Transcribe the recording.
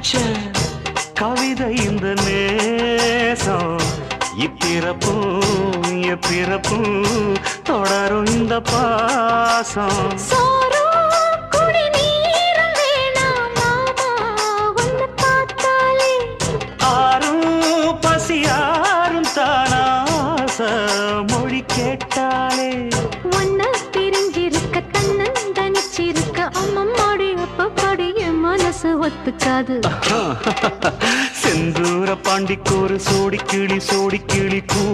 வச்ச கவிதை இந்த நேசம் இப்பிறப்பும் எப்பிறப்பும் தொடரும் இந்த பாசம் ஆரும் பசியாரும் தானாச மொழி கேட்டாலே ஒன்ன பிரிஞ்சிருக்க தன்னந்தனிச்சிருக்க அம்மம்மாடி அப்பப்படி என் மனசு ஒத்துக்காது செந்தூர பாண்டிக்கோரு சோடி கிளி கூ